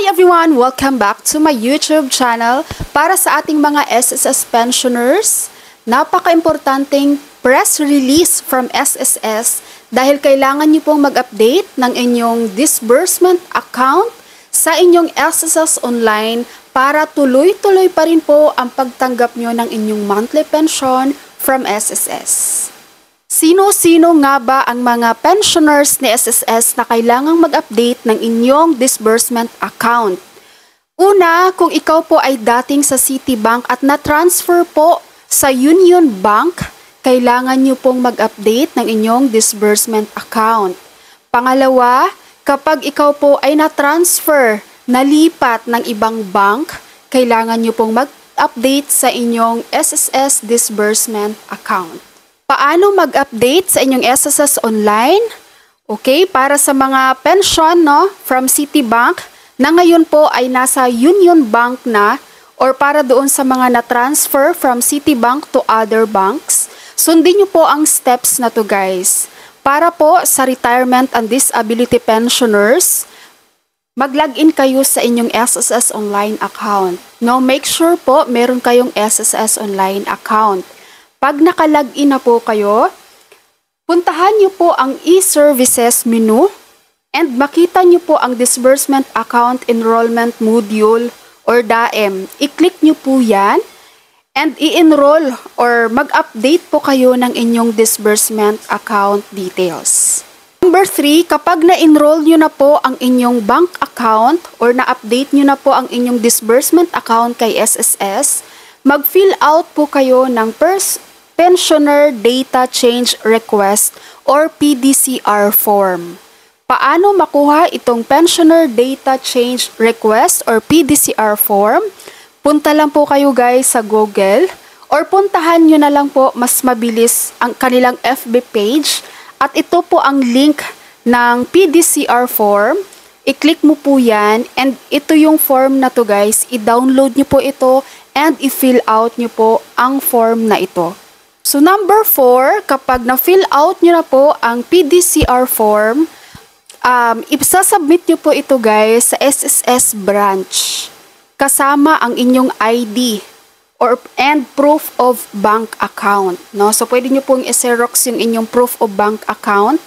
everyone! Welcome back to my YouTube channel. Para sa ating mga SSS pensioners, napaka-importanting press release from SSS dahil kailangan nyo pong mag-update ng inyong disbursement account sa inyong SSS Online para tuloy-tuloy pa rin po ang pagtanggap nyo ng inyong monthly pension from SSS. Sino-sino nga ba ang mga pensioners ni SSS na kailangang mag-update ng inyong disbursement account? Una, kung ikaw po ay dating sa Citibank at na-transfer po sa Union Bank, kailangan nyo pong mag-update ng inyong disbursement account. Pangalawa, kapag ikaw po ay na-transfer, nalipat ng ibang bank, kailangan nyo pong mag-update sa inyong SSS disbursement account. Paano mag-update sa inyong SSS Online? Okay, para sa mga pension from Citibank na ngayon po ay nasa Union Bank na or para doon sa mga na-transfer from Citibank to other banks, sundin nyo po ang steps na to guys. Para po sa retirement and disability pensioners, mag-login kayo sa inyong SSS Online account. Make sure po meron kayong SSS Online account. Pag nakalagin na po kayo, puntahan nyo po ang e-services menu and makita nyo po ang disbursement account enrollment module or DAEM. I-click nyo po yan and i-enroll or mag-update po kayo ng inyong disbursement account details. Number 3, kapag na-enroll nyo na po ang inyong bank account or na-update nyo na po ang inyong disbursement account kay SSS, mag-fill out po kayo ng Pensioner Data Change Request or PDCR form. Paano makuha itong Pensioner Data Change Request or PDCR form? Punta lang po kayo guys sa Google or puntahan nyo na lang po mas mabilis ang kanilang FB page at ito po ang link ng PDCR form. I-click mo po yan and ito yung form na to guys. I-download nyo po ito and i-fill out nyo po ang form na ito. So number 4, kapag na-fill out nyo na po ang PDCR form, isasubmit nyo po ito guys sa SSS branch. Kasama ang inyong ID and proof of bank account. So pwede nyo pong i-xerox yung inyong proof of bank account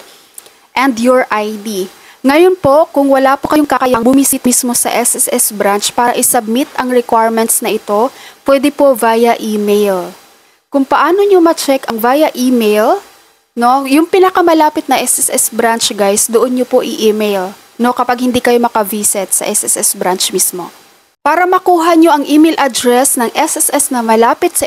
and your ID. Ngayon po, kung wala po kayong kakayang bumisit mismo sa SSS branch para i-submit ang requirements na ito, pwede po via email. Kung paano nyo ma-check ang via email, yung pinakamalapit na SSS branch guys, doon nyo po i-email kapag hindi kayo maka-visit sa SSS branch mismo. Para makuha nyo ang email address ng SSS na malapit sa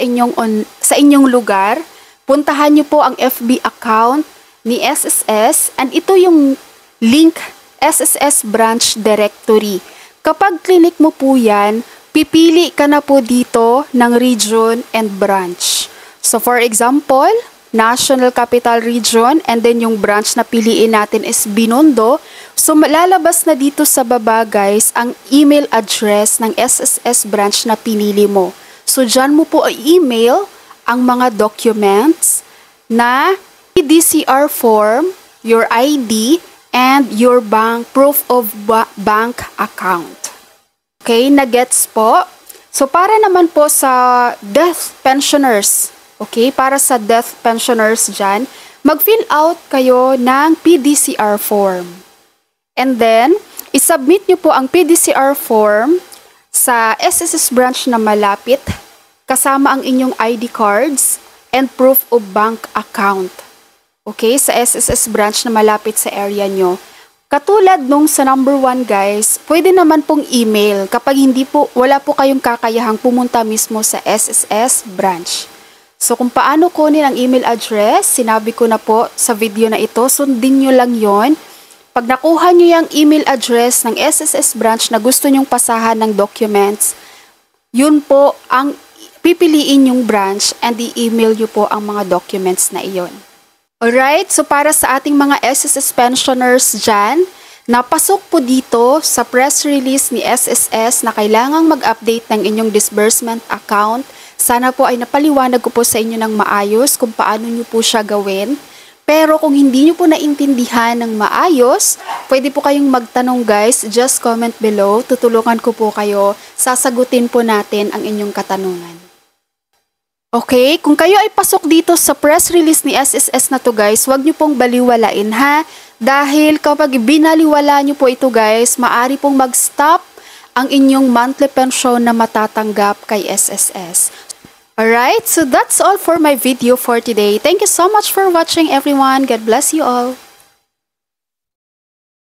inyong lugar, puntahan nyo po ang FB account ni SSS and ito yung link SSS branch directory. Kapag clinic mo po yan, pipili ka na po dito ng region and branch. So for example, National Capital Region and then yung branch na piliin natin is Binondo. So lalabas na dito sa baba guys ang email address ng SSS branch na pinili mo. So dyan mo po i-email ang mga documents na PDCR form, your ID, and your proof of bank account. Okay, na-gets po? So para naman po sa death pensioners, okay, para sa death pensioners dyan, mag-fill out kayo ng PDCR form. And then, isubmit nyo po ang PDCR form sa SSS branch na malapit, kasama ang inyong ID cards and proof of bank account. Okay, sa SSS branch na malapit sa area nyo. Katulad nung sa number 1 guys, pwede naman pong email kapag wala po kayong kakayahang pumunta mismo sa SSS branch. So kung paano kunin ang email address, sinabi ko na po sa video na ito, sundin nyo lang yon. Pag nakuha nyo yung email address ng SSS branch na gusto nyong pasahan ng documents, yun po ang pipiliin yung branch and i-email nyo po ang mga documents na iyon. Alright, so para sa ating mga SSS pensioners dyan, napasok po dito sa press release ni SSS na kailangang mag-update ng inyong disbursement account. Sana po ay napaliwanag ko po sa inyo ng maayos kung paano nyo po siya gawin. Pero kung hindi nyo po naintindihan ng maayos, pwede po kayong magtanong guys, just comment below, tutulungan ko po kayo, sasagutin po natin ang inyong katanungan. Okay, kung kayo ay pasok dito sa press release ni SSS na to guys, huwag nyo pong baliwalain ha, dahil kapag binaliwala nyo po ito guys, maari pong mag-stop ang inyong monthly pension na matatanggap kay SSS. Alright, so that's all for my video for today. Thank you so much for watching everyone. God bless you all.